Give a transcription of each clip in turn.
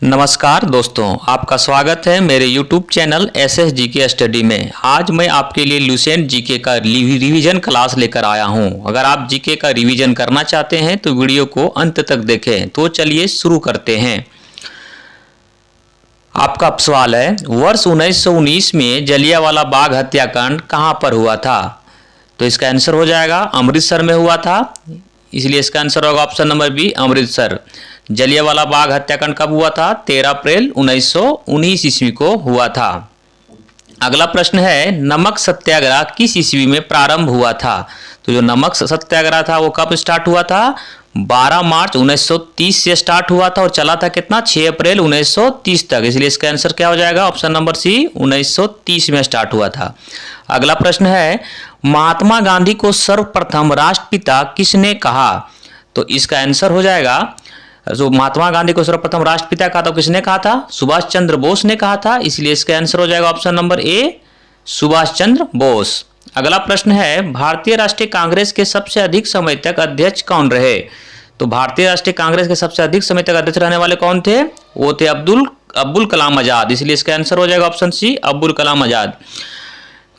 नमस्कार दोस्तों, आपका स्वागत है मेरे YouTube channel SS GK study में। आज मैं आपके लिए लुसेंट जीके का रिवीजन क्लास लेकर आया हूं। अगर आप जीके का रिवीजन करना चाहते हैं तो वीडियो को अंत तक देखें। तो चलिए शुरू करते हैं। आपका सवाल है, वर्ष 1919 में जलियांवाला बाग हत्याकांड कहां पर हुआ था? तो इसका आंसर हो जाएगा अमृतसर में हुआ था, इसलिए इसका आंसर होगा option number B, Amritsar. Jallianwala Bagh हत्याकांड कब हुआ था? 13 अप्रैल 1919 ईस्वी को हुआ था। अगला प्रश्न है, नमक सत्याग्रह किस ईस्वी में प्रारंभ हुआ था? तो जो नमक सत्याग्रह था वो कब स्टार्ट हुआ था? 12 मार्च 1930 से स्टार्ट हुआ था और चला था कितना? 6 अप्रैल 1930 तक। इसलिए इसका आंसर क्या हो जाएगा? ऑप्शन नंबर सी, 1930 में स्टार्ट हुआ था। अगला प्रश्न है, महात्मा गांधी को सर्वप्रथम राष्ट्रपिता किसने कहा? तो इसका आंसर हो जाएगा, जो महात्मा गांधी को सर्वप्रथम राष्ट्रपिता कहा था किसने कहा था? सुभाष चंद्र बोस ने कहा था। इसलिए इसका आंसर हो जाएगा ऑप्शन नंबर ए, सुभाष चंद्र बोस। अगला प्रश्न है, भारतीय राष्ट्रीय कांग्रेस के सबसे अधिक समय तक अध्यक्ष कौन रहे? तो भारतीय राष्ट्रीय कांग्रेस के सबसे अधिक समय तक अध्यक्ष रहने वाले कौन थे? वो थे अब्दुल कलाम आजाद। इसलिए इसका आंसर हो जाएगा ऑप्शन सी, अब्दुल कलाम आजाद।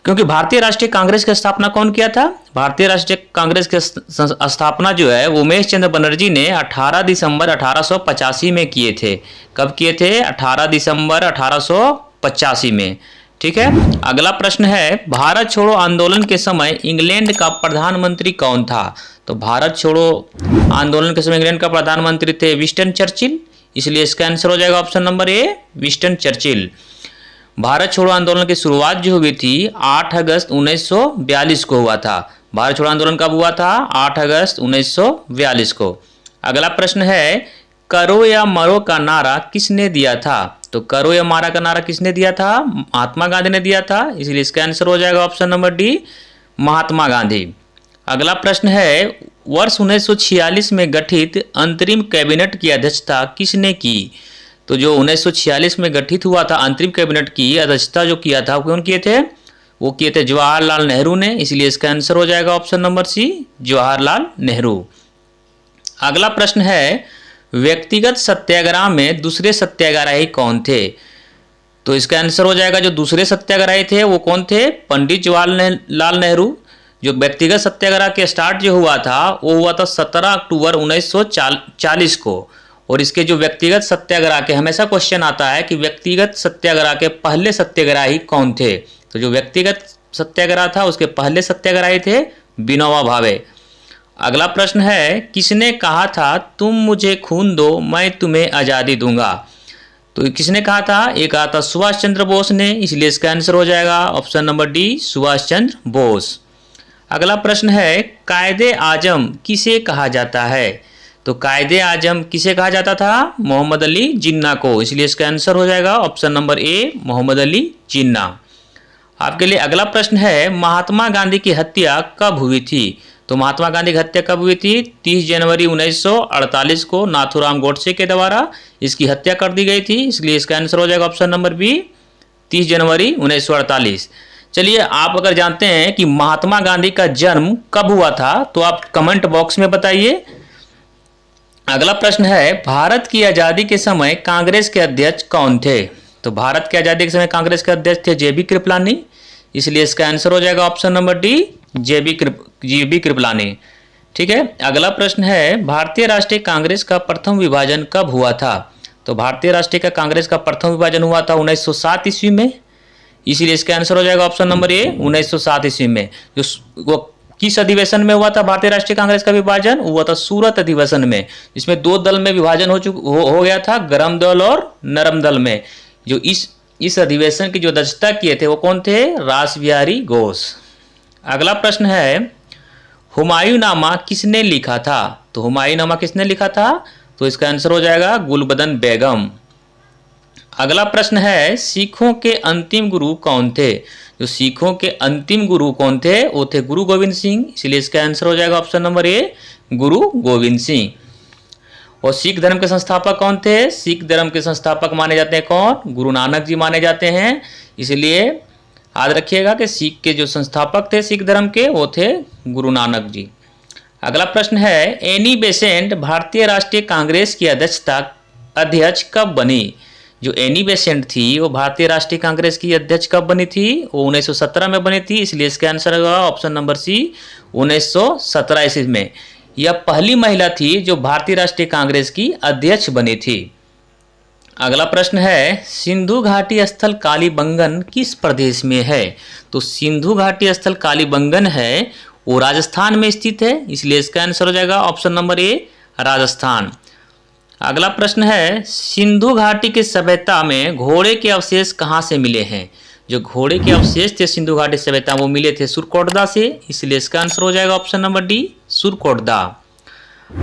क्योंकि भारतीय राष्ट्रीय कांग्रेस की स्थापना कौन किया था? भारतीय राष्ट्रीय कांग्रेस की स्थापना जो है वो उमेश चंद्र बनर्जी ने 18 दिसंबर 1885 में किए थे। कब किए थे? 18 दिसंबर 1885 में। ठीक है। अगला प्रश्न है, भारत छोड़ो आंदोलन के समय इंग्लैंड का प्रधानमंत्री कौन था? तो भारत छोड़ो आंदोलन के समय इंग्लैंड का प्रधानमंत्री थे विंस्टन चर्चिल। इसलिए इसका आंसर हो जाएगा ऑप्शन नंबर ए, विंस्टन चर्चिल। भारत छोड़ो आंदोलन की शुरुआत जो हुई थी 8 अगस्त 1942 को हुआ था। भारत छोड़ो आंदोलन कब हुआ था? 8 अगस्त 1942 को। अगला प्रश्न है, करो या मरो का नारा किसने दिया था? तो करो या मारा का नारा किसने दिया था? महात्मा गांधी ने दिया था। इसलिए इसका आंसर हो जाएगा option number D, Mahatma Gandhi. अगला प्रश्न है, वर्ष 1946 में गठित अंतरिम कैबिनेट की अध्यक्षता किसने की? तो जो 1946 में गठित हुआ था अंतरिम कैबिनेट की अध्यक्षता जो किया था वो कौन किए थे? वो किए थे जवाहरलाल नेहरू ने। इसलिए इसका आंसर हो जाएगा option number C, Jawaharlal Nehru. अगला प्रश्न है, व्यक्तिगत सत्याग्रह में दूसरे सत्याग्रही कौन थे? तो इसका आंसर हो जाएगा, जो दूसरे सत्याग्रही थे वो कौन थे? पंडित जवाहरलाल नेहरू। जो व्यक्तिगत सत्याग्रह के स्टार्ट जो हुआ था वो हुआ था 17 अक्टूबर 1940 को। और इसके जो व्यक्तिगत सत्याग्रह के हमेशा क्वेश्चन आता है कि व्यक्तिगत सत्याग्रह के पहले सत्याग्रही कौन थे? तो जो व्यक्तिगत सत्याग्रह था उसके पहले सत्याग्रही थे विनोबा भावे। अगला प्रश्न है, किसने कहा था तुम मुझे खून दो मैं तुम्हें आज़ादी दूंगा? तो किसने कहा था? एक कहा था सुभाष चंद्र बोस ने। इसलिए इसका आंसर हो जाएगा option number D, Subhash Chandra Bose. अगला प्रश्न है, कायदे आजम किसे कहा जाता है? तो कायदे आजम किसे कहा जाता था? मोहम्मद अली जिन्ना को। इसलिए इसका आंसर हो जाएगा option number A, Mohammad Ali Jinnah. आपके लिए अगला प्रश्न है, महात्मा गांधी की हत्या कब हुई थी? तो महात्मा गांधी की हत्या कब हुई थी? 30 जनवरी 1948 को नाथूराम गोडसे के द्वारा इसकी हत्या कर दी गई थी। इसलिए इसका आंसर हो जाएगा ऑप्शन नंबर बी, 30 जनवरी 1948। चलिए, आप अगर जानते हैं कि महात्मा गांधी का जन्म कब हुआ था तो आप कमेंट बॉक्स में बताइए। अगला प्रश्न है, भारत की आज़ादी के समय कांग्रेस के अध्यक्ष कौन थे? तो भारत की आज़ादी के समय कांग्रेस के अध्यक्ष थे जेबी कृपलानी। इसलिए इसका आंसर हो जाएगा ऑप्शन नंबर डी, जेबी कृपलानी। ठीक है। अगला प्रश्न है, भारतीय राष्ट्रीय कांग्रेस का प्रथम विभाजन कब हुआ था? तो भारतीय राष्ट्रीय कांग्रेस का प्रथम विभाजन हुआ था 1907 ईस्वी में। इसलिए इसका आंसर हो जाएगा ऑप्शन नंबर ए, 1907 ईस्वी में। जो वो किस अधिवेशन में हुआ था भारतीय राष्ट्रीय कांग्रेस का विभाजन? हुआ था सूरत अधिवेशन में, जिसमें 2 दल में विभाजन हो गया था, गरम दल और नरम दल में। जो इस अधिवेशन की जो अध्यक्षता किए थे वो कौन थे? रासबिहारी घोष। अगला प्रश्न है, हुमायूंनामा किसने लिखा था? तो हुमायूंनामा किसने लिखा था? तो इसका आंसर हो जाएगा गुलबदन बेगम। अगला प्रश्न है, सिखों के अंतिम गुरु कौन थे? जो सिखों के अंतिम गुरु कौन थे? वो थे गुरु गोविंद सिंह। इसलिए इसका आंसर हो जाएगा ऑप्शन नंबर ए, गुरु गोविंद सिंह। और सिख धर्म के संस्थापक कौन थे? सिख धर्म के संस्थापक माने जाते हैं कौन? गुरु नानक जी माने जाते हैं। इसलिए याद रखिएगा कि सिख के जो संस्थापक थे सिख धर्म के वो थे गुरु नानक जी। अगला प्रश्न है, एनी बेसेंट भारतीय राष्ट्रीय कांग्रेस की अध्यक्षता अध्यक्ष कब बनी? जो एनी बेसेंट थी वो भारतीय राष्ट्रीय कांग्रेस की अध्यक्ष कब बनी थी? वो 1917 में बनी थी, इसलिए इसका आंसर होगा ऑप्शन नंबर सी 1917 ईस्वी में। यह पहली महिला थी जो भारतीय राष्ट्रीय कांग्रेस की अध्यक्ष बनी थी। अगला प्रश्न है, सिंधु घाटी स्थल कालीबंगन किस प्रदेश में है? तो सिंधु घाटी स्थल कालीबंगन है वो राजस्थान में स्थित है, इसलिए इसका आंसर हो जाएगा ऑप्शन नंबर ए राजस्थान। अगला प्रश्न है, सिंधु घाटी की सभ्यता में घोड़े के अवशेष कहाँ से मिले हैं? जो घोड़े के अवशेष थे सिंधु घाटी सभ्यता वो मिले थे सुरकोटदा से, इसलिए इसका आंसर हो जाएगा ऑप्शन नंबर डी सुरकोटदा।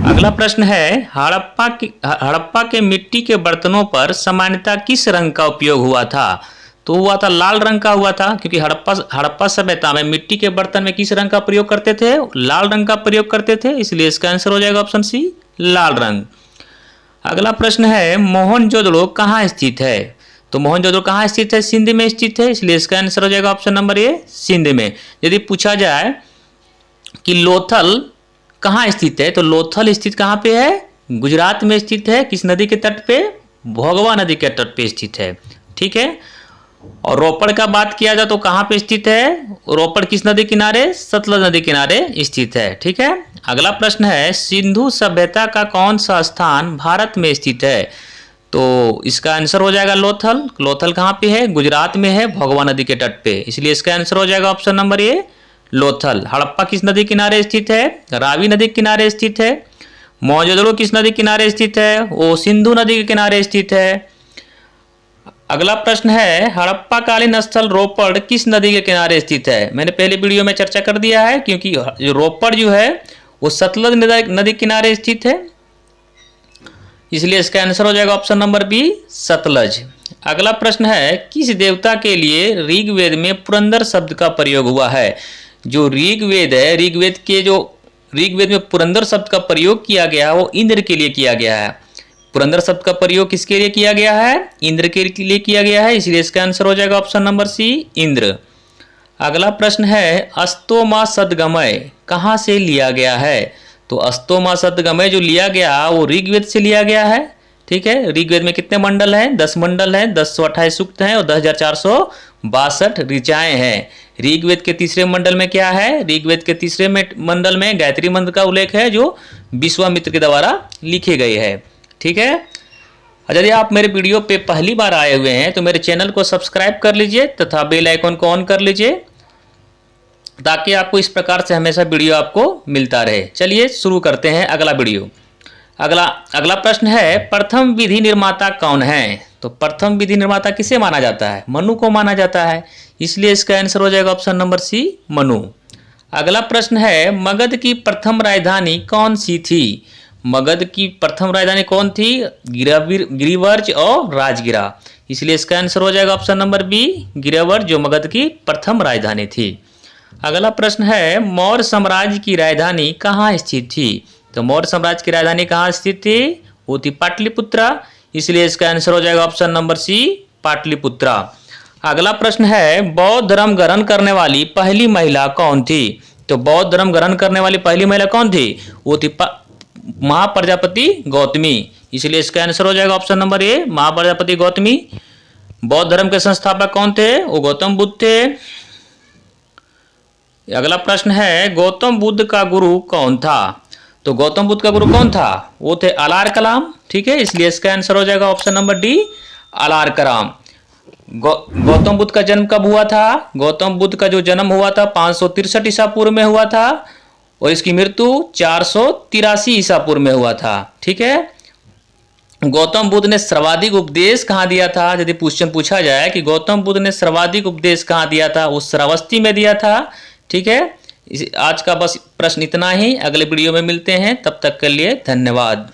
अगला प्रश्न है, हड़प्पा के मिट्टी के बर्तनों पर सामान्यतः किस रंग का उपयोग हुआ था? तो हुआ था लाल रंग का हुआ था, क्योंकि हड़प्पा सभ्यता में मिट्टी के बर्तन में किस रंग का प्रयोग करते थे? लाल रंग का प्रयोग करते थे, इसलिए इसका आंसर हो जाएगा ऑप्शन सी लाल रंग। अगला प्रश्न है, मोहनजोदड़ो कहाँ स्थित है? तो मोहनजोदड़ो कहाँ स्थित है? सिंध में स्थित है, इसलिए इसका आंसर हो जाएगा ऑप्शन नंबर ए सिंध में। यदि पूछा जाए कि लोथल कहाँ स्थित है, तो लोथल स्थित कहाँ पे है? गुजरात में स्थित है। किस नदी के तट पे? भोगवा नदी के तट पे स्थित है, ठीक है। और रोपड़ का बात किया जाए तो कहाँ पे स्थित है? रोपड़ किस नदी किनारे? सतलज नदी किनारे स्थित है, ठीक है। अगला प्रश्न है, सिंधु सभ्यता का कौन सा स्थान भारत में स्थित है? तो इसका आंसर हो जाएगा लोथल। लोथल कहाँ पे है? गुजरात में है, भोगवा नदी के तट पे, इसलिए इसका आंसर हो जाएगा ऑप्शन नंबर ए लोथल। हड़प्पा किस नदी किनारे स्थित है? रावी नदी के किनारे स्थित है। मोहनजोदड़ो किस नदी किनारे स्थित है? वो सिंधु नदी के किनारे स्थित है। अगला प्रश्न है, हड़प्पा कालीन स्थल रोपड़ किस नदी के किनारे स्थित है? मैंने पहले वीडियो में चर्चा कर दिया है, क्योंकि जो रोपड़ जो है वो सतलज नदी किनारे स्थित है, इसलिए इसका आंसर हो जाएगा ऑप्शन नंबर बी सतलज। अगला प्रश्न है, किस देवता के लिए ऋग्वेद में पुरंदर शब्द का प्रयोग हुआ है? जो ऋग्वेद है, ऋग्वेद में पुरंदर शब्द का प्रयोग किया गया है वो इंद्र के लिए किया गया है। पुरंदर शब्द का प्रयोग किसके लिए किया गया है? इंद्र के लिए किया गया है, इसलिए इसका आंसर हो जाएगा ऑप्शन नंबर सी इंद्र। अगला प्रश्न है, अस्तोमा सद्गमय कहाँ से लिया गया है? तो अस्तोमा सद्गमय जो लिया गया वो ऋग्वेद से लिया गया है, ठीक है। ऋग्वेद में कितने मंडल हैं? 10 मंडल हैं, 1028 सूक्त हैं और 10,462 ऋचाएं हैं। ऋग्वेद के तीसरे मंडल में क्या है? ऋग्वेद के तीसरे मंडल में गायत्री मंत्र का उल्लेख है, जो विश्वामित्र के द्वारा लिखे गए हैं, ठीक है। यदि आप मेरे वीडियो पे पहली बार आए हुए हैं तो मेरे चैनल को सब्सक्राइब कर लीजिए तथा बेल आइकन को ऑन कर लीजिए, ताकि आपको इस प्रकार से हमेशा वीडियो आपको मिलता रहे। चलिए शुरू करते हैं अगला वीडियो। अगला प्रश्न है, प्रथम विधि निर्माता कौन है? तो प्रथम विधि निर्माता किसे माना जाता है? मनु को माना जाता है, इसलिए इसका आंसर हो जाएगा ऑप्शन नंबर सी मनु। अगला प्रश्न है, मगध की प्रथम राजधानी कौन सी थी? मगध की प्रथम राजधानी कौन थी? गिरिवर्ज और राजगिरा, इसलिए इसका आंसर हो जाएगा ऑप्शन नंबर बी गिरिवर्ज, जो मगध की प्रथम राजधानी थी। अगला प्रश्न है, मौर्य साम्राज्य की राजधानी कहाँ स्थित थी? तो मौर्य साम्राज्य की राजधानी कहाँ स्थित थी? वो थी पाटलिपुत्रा, इसलिए इसका आंसर हो जाएगा ऑप्शन नंबर सी पाटलिपुत्रा। अगला प्रश्न है, बौद्ध धर्म ग्रहण करने वाली पहली महिला कौन थी? तो बौद्ध धर्म ग्रहण करने वाली पहली महिला कौन थी? वो थी महाप्रजापति गौतमी, इसलिए इसका आंसर हो जाएगा ऑप्शन नंबर ए महाप्रजापति गौतमी। बौद्ध धर्म के संस्थापक कौन थे? वो गौतम बुद्ध थे। अगला प्रश्न है, गौतम बुद्ध का गुरु कौन था? तो गौतम बुद्ध का गुरु कौन था? वो थे अलार कलाम, ठीक है, इसलिए इसका आंसर हो जाएगा ऑप्शन नंबर डी अलार कलाम। गौतम बुद्ध का जन्म कब हुआ था? गौतम बुद्ध का जो जन्म हुआ था 563 ईसा पूर्व में हुआ था और इसकी मृत्यु 483 ईसा पूर्व में हुआ था, ठीक है। गौतम बुद्ध ने सर्वाधिक उपदेश कहाँ दिया था? यदि क्वेश्चन पूछा जाए कि गौतम बुद्ध ने सर्वाधिक उपदेश कहाँ दिया था, वो श्रावस्ती में दिया था, ठीक है। आज का बस प्रश्न इतना ही, अगले वीडियो में मिलते हैं, तब तक के लिए धन्यवाद।